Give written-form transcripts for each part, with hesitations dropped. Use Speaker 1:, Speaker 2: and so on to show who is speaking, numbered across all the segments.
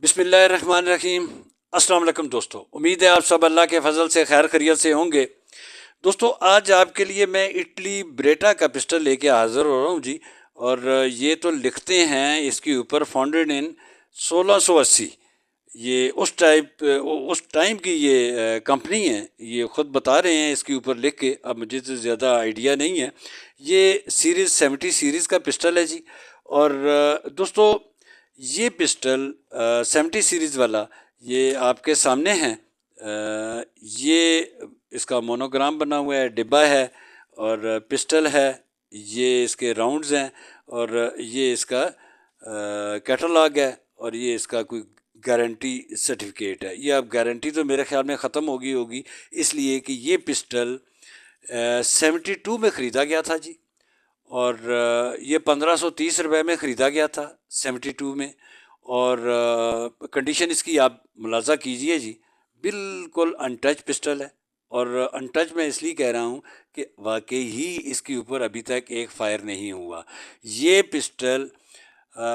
Speaker 1: बिस्मिल्लाहिर्रहमानिर्रहीम। अस्सलाम वालेकुम दोस्तों, उम्मीद है आप सब अल्लाह के फजल से खैर खैरियत से होंगे। दोस्तों, आज आपके लिए मैं इटली ब्रेटा का पिस्टल लेके हाज़िर हो रहा हूँ जी। और ये तो लिखते हैं इसके ऊपर फाउंडेड इन 1680। ये उस टाइम की ये कंपनी है, ये ख़ुद बता रहे हैं इसके ऊपर लिख के। अब मुझे तो ज़्यादा आइडिया नहीं है। ये सीरीज़ 70 सीरीज़ का पिस्टल है जी। और दोस्तों, ये पिस्टल 70 सीरीज़ वाला ये आपके सामने है। ये इसका मोनोग्राम बना हुआ है, डिब्बा है और पिस्टल है। ये इसके राउंड्स हैं और ये इसका कैटलॉग है और ये इसका कोई गारंटी सर्टिफिकेट है। ये अब गारंटी तो मेरे ख्याल में ख़त्म होगी इसलिए कि ये पिस्टल 72 में ख़रीदा गया था जी। और ये 1530 रुपये में ख़रीदा गया था 72 में। और कंडीशन इसकी आप मुलाजा कीजिए जी, बिल्कुल अनटच पिस्टल है। और अनटच मैं इसलिए कह रहा हूँ कि वाकई ही इसके ऊपर अभी तक एक फ़ायर नहीं हुआ। ये पिस्टल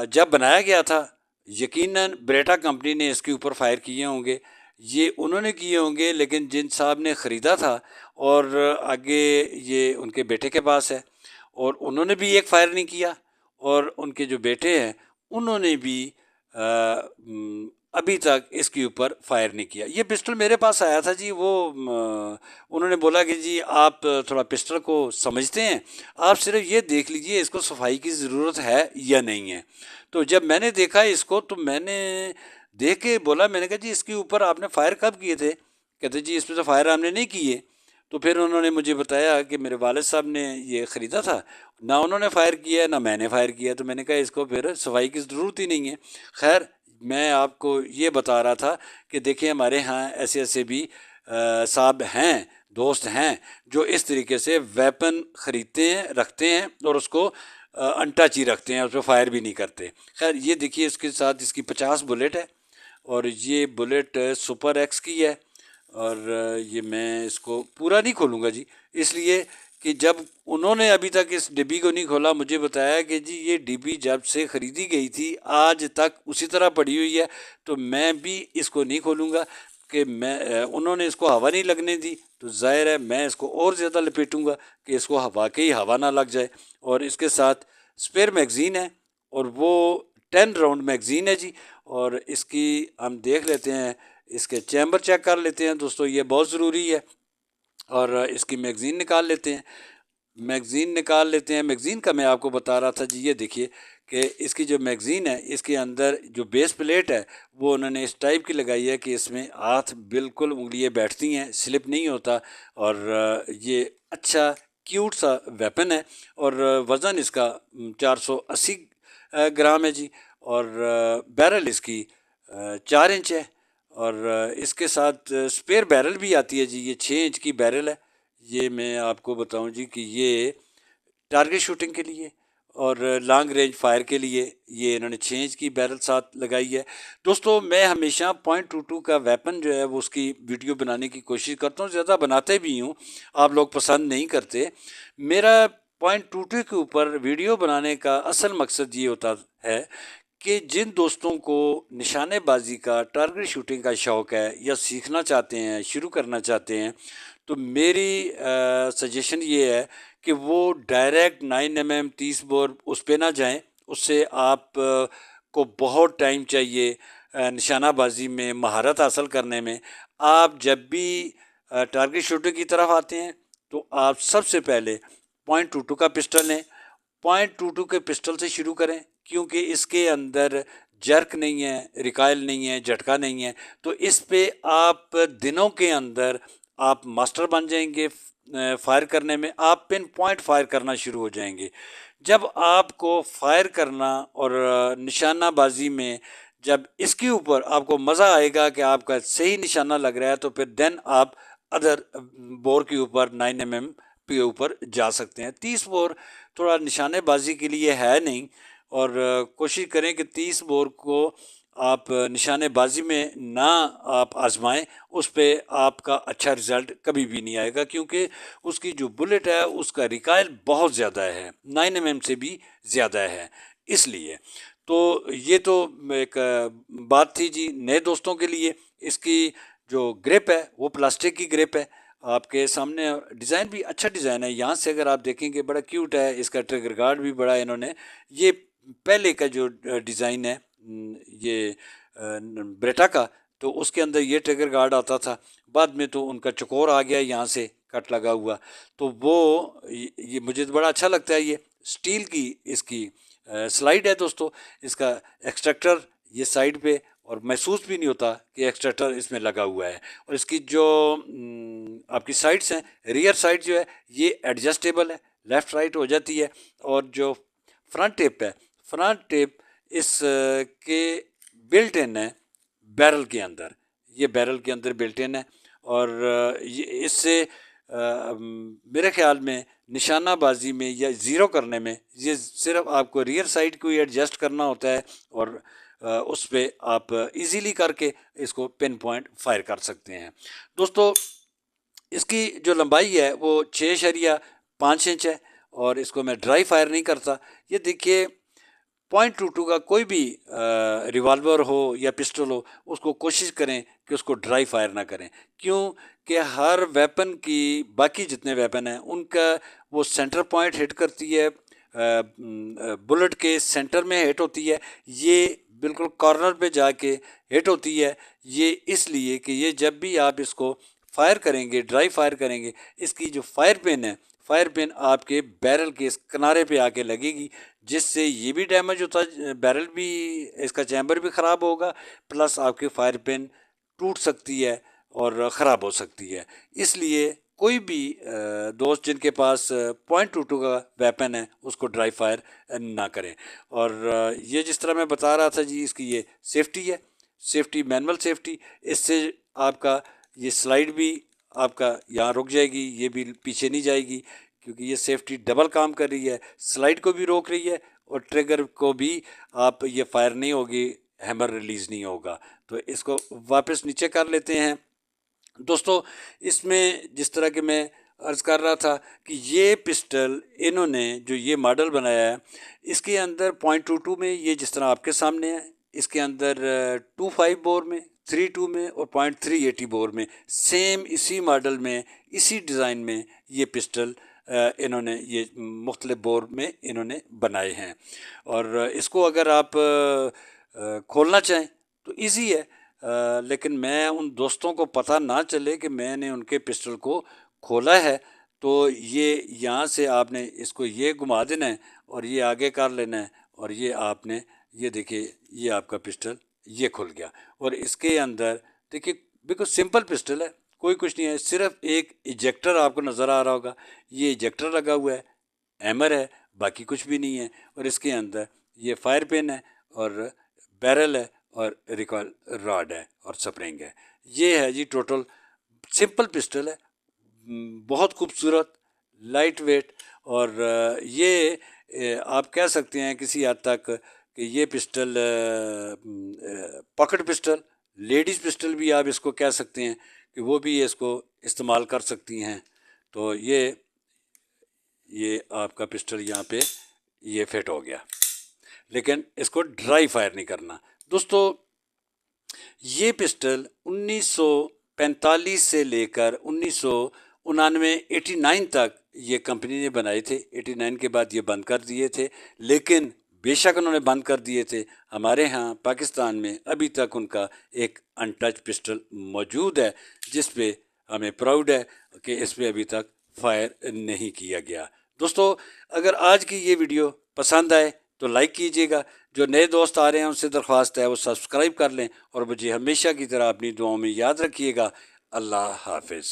Speaker 1: जब बनाया गया था, यकीनन ब्रेटा कंपनी ने इसके ऊपर फ़ायर किए होंगे। ये उन्होंने किए होंगे, लेकिन जिन साहब ने ख़रीदा था और आगे ये उनके बेटे के पास है और उन्होंने भी एक फ़ायर नहीं किया। और उनके जो बेटे हैं उन्होंने भी अभी तक इसके ऊपर फ़ायर नहीं किया। ये पिस्टल मेरे पास आया था जी। वो उन्होंने बोला कि जी आप थोड़ा पिस्टल को समझते हैं, आप सिर्फ ये देख लीजिए इसको सफाई की ज़रूरत है या नहीं है। तो जब मैंने देखा इसको तो मैंने देख के बोला, मैंने कहा जी इसके ऊपर आपने फ़ायर कब किए थे? कहते जी इसमें तो फ़ायर हमने नहीं किए। तो फिर उन्होंने मुझे बताया कि मेरे वालिद साहब ने ये ख़रीदा था, ना उन्होंने फ़ायर किया ना मैंने फ़ायर किया। तो मैंने कहा इसको फिर सफाई की ज़रूरत ही नहीं है। खैर, मैं आपको ये बता रहा था कि देखिए हमारे यहाँ ऐसे ऐसे भी साहब हैं, दोस्त हैं, जो इस तरीके से वेपन ख़रीदते हैं, रखते हैं और उसको अनटच ही रखते हैं, उस पर फ़ायर भी नहीं करते। खैर, ये देखिए इसके साथ इसकी 50 बुलेट है और ये बुलेट सुपर एक्स की है। और ये मैं इसको पूरा नहीं खोलूँगा जी, इसलिए कि जब उन्होंने अभी तक इस डिब्बी को नहीं खोला, मुझे बताया कि जी ये डिब्बी जब से ख़रीदी गई थी आज तक उसी तरह पड़ी हुई है। तो मैं भी इसको नहीं खोलूँगा कि उन्होंने इसको हवा नहीं लगने दी, तो ज़ाहिर है मैं इसको और ज़्यादा लपेटूँगा कि इसको वाकई हवा ना लग जाए। और इसके साथ स्पेयर मैगज़ीन है और वो 10 राउंड मैगज़ीन है जी। और इसकी हम देख लेते हैं, इसके चैम्बर चेक कर लेते हैं दोस्तों, ये बहुत ज़रूरी है। और इसकी मैगज़ीन निकाल लेते हैं। मैगज़ीन का मैं आपको बता रहा था जी। ये देखिए कि इसकी जो मैगज़ीन है, इसके अंदर जो बेस प्लेट है वो उन्होंने इस टाइप की लगाई है कि इसमें हाथ बिल्कुल, उंगलियां बैठती हैं, स्लिप नहीं होता। और ये अच्छा क्यूट सा वेपन है। और वज़न इसका 480 ग्राम है जी। और बैरल इसकी 4 इंच है। और इसके साथ स्पेयर बैरल भी आती है जी। ये 6 इंच की बैरल है। ये मैं आपको बताऊं जी कि ये टारगेट शूटिंग के लिए और लॉन्ग रेंज फायर के लिए ये इन्होंने 6 इंच की बैरल साथ लगाई है। दोस्तों, मैं हमेशा .22 का वेपन जो है वो उसकी वीडियो बनाने की कोशिश करता हूँ, ज़्यादा बनाते भी हूँ, आप लोग पसंद नहीं करते। मेरा .22 के ऊपर वीडियो बनाने का असल मकसद ये होता है कि जिन दोस्तों को निशानेबाजी का, टारगेट शूटिंग का शौक़ है या सीखना चाहते हैं, शुरू करना चाहते हैं, तो मेरी सजेशन ये है कि वो डायरेक्ट 9mm 30 बोर उस पर ना जाएं। उससे आप को बहुत टाइम चाहिए निशानाबाजी में महारत हासिल करने में। आप जब भी टारगेट शूटिंग की तरफ आते हैं तो आप सबसे पहले .22 का पिस्टल लें। .22 के पिस्टल से शुरू करें क्योंकि इसके अंदर जर्क नहीं है, रिकॉइल नहीं है, झटका नहीं है। तो इस पे आप दिनों के अंदर आप मास्टर बन जाएंगे। फायर करने में आप पिन पॉइंट फायर करना शुरू हो जाएंगे। जब आपको फायर करना और निशानाबाजी में जब इसके ऊपर आपको मज़ा आएगा कि आपका सही निशाना लग रहा है, तो फिर देन आप अदर बोर के ऊपर 9mm के ऊपर जा सकते हैं। 30 बोर थोड़ा निशानेबाजी के लिए है नहीं। और कोशिश करें कि 30 बोर को आप निशानेबाजी में ना आप आजमाएं। उस पर आपका अच्छा रिज़ल्ट कभी भी नहीं आएगा क्योंकि उसकी जो बुलेट है उसका रिकॉइल बहुत ज़्यादा है, 9mm से भी ज़्यादा है इसलिए। तो ये तो एक बात थी जी नए दोस्तों के लिए। इसकी जो ग्रिप है वो प्लास्टिक की ग्रिप है आपके सामने। डिज़ाइन भी अच्छा डिज़ाइन है, यहाँ से अगर आप देखेंगे बड़ा क्यूट है। इसका ट्रिगर गार्ड भी बड़ा इन्होंने, ये पहले का जो डिज़ाइन है ये ब्रेटा का, तो उसके अंदर ये ट्रिगर गार्ड आता था। बाद में तो उनका चकोर आ गया यहाँ से कट लगा हुआ, तो वो ये मुझे तो बड़ा अच्छा लगता है। ये स्टील की इसकी स्लाइड है दोस्तों, इसका एक्सट्रैक्टर ये साइड पे, और महसूस भी नहीं होता कि एक्सट्रैक्टर इसमें लगा हुआ है। और इसकी जो आपकी साइड्स हैं, रियर साइड जो है ये एडजस्टेबल है, लेफ़्ट राइट हो जाती है। और जो फ्रंट टिप है, फ्रंट टिप इस के बिल्ट इन है बैरल के अंदर, ये बैरल के अंदर बिल्ट इन है। और ये इससे मेरे ख्याल में निशानाबाजी में या ज़ीरो करने में ये सिर्फ आपको रियर साइड को ही एडजस्ट करना होता है, और उस पर आप इजीली करके इसको पिन पॉइंट फायर कर सकते हैं। दोस्तों इसकी जो लंबाई है वो 6.5 इंच है, और इसको मैं ड्राई फायर नहीं करता। ये देखिए .22 का कोई भी रिवॉल्वर हो या पिस्टल हो, उसको कोशिश करें कि उसको ड्राई फायर ना करें। क्यों कि हर वेपन की, बाकी जितने वेपन हैं उनका वो सेंटर पॉइंट हिट करती है, बुलेट के सेंटर में हिट होती है, ये बिल्कुल कॉर्नर पे जाके हिट होती है। ये इसलिए कि ये जब भी आप इसको फायर करेंगे, ड्राई फायर करेंगे, इसकी जो फायर पिन है, फायर पिन आपके बैरल के इस किनारे पे आके लगेगी, जिससे ये भी डैमेज होता है, बैरल भी, इसका चैम्बर भी ख़राब होगा, प्लस आपकी फायर पिन टूट सकती है और ख़राब हो सकती है। इसलिए कोई भी दोस्त जिनके पास .22 का वेपन है उसको ड्राई फायर ना करें। और ये जिस तरह मैं बता रहा था जी, इसकी ये सेफ्टी है, सेफ्टी मैनुअल सेफ्टी, इससे आपका ये स्लाइड भी आपका यहाँ रुक जाएगी, ये भी पीछे नहीं जाएगी, क्योंकि ये सेफ्टी डबल काम कर रही है, स्लाइड को भी रोक रही है और ट्रिगर को भी आप ये फायर नहीं होगी, हैमर रिलीज़ नहीं होगा। तो इसको वापस नीचे कर लेते हैं। दोस्तों इसमें जिस तरह के मैं अर्ज़ कर रहा था कि ये पिस्टल इन्होंने जो ये मॉडल बनाया है, इसके अंदर .22 में ये जिस तरह आपके सामने है, इसके अंदर 2.5 बोर में, 3.2 में और .380 बोर में, सेम इसी मॉडल में, इसी डिज़ाइन में ये पिस्टल इन्होंने ये मुख्तलिफ बोर में इन्होंने बनाए हैं। और इसको अगर आप खोलना चाहें तो इजी है, लेकिन मैं उन दोस्तों को पता ना चले कि मैंने उनके पिस्टल को खोला है, तो ये यहाँ से आपने इसको ये घुमा देना है और ये आगे कर लेना है, और ये आपने ये देखिए ये आपका पिस्टल ये खुल गया। और इसके अंदर देखिए बिल्कुल सिंपल पिस्टल है, कोई कुछ नहीं है, सिर्फ एक इजेक्टर आपको नज़र आ रहा होगा, ये इजेक्टर लगा हुआ है, हैमर है, बाकी कुछ भी नहीं है। और इसके अंदर ये फायर पिन है और बैरल है और रिकॉइल रॉड है और स्प्रिंग है। ये है जी टोटल सिंपल पिस्टल है, बहुत खूबसूरत, लाइट वेट। और ये आप कह सकते हैं किसी हद तक कि ये pistol pocket pistol, ladies pistol भी आप इसको कह सकते हैं कि वो भी इसको इस्तेमाल कर सकती हैं। तो ये आपका पिस्टल यहाँ पे ये फिट हो गया, लेकिन इसको ड्राई फायर नहीं करना। दोस्तों ये पिस्टल 1945 से लेकर 1999 89 तक ये कंपनी ने बनाए थे। 89 के बाद ये बंद कर दिए थे, लेकिन बेशक उन्होंने बंद कर दिए थे, हमारे यहाँ पाकिस्तान में अभी तक उनका एक अनटच पिस्टल मौजूद है, जिस पे हमें प्राउड है कि इस पे अभी तक फायर नहीं किया गया। दोस्तों अगर आज की ये वीडियो पसंद आए तो लाइक कीजिएगा, जो नए दोस्त आ रहे हैं उनसे दरख्वास्त है वो सब्सक्राइब कर लें, और मुझे हमेशा की तरह अपनी दुआओं में याद रखिएगा। अल्लाह हाफिज़।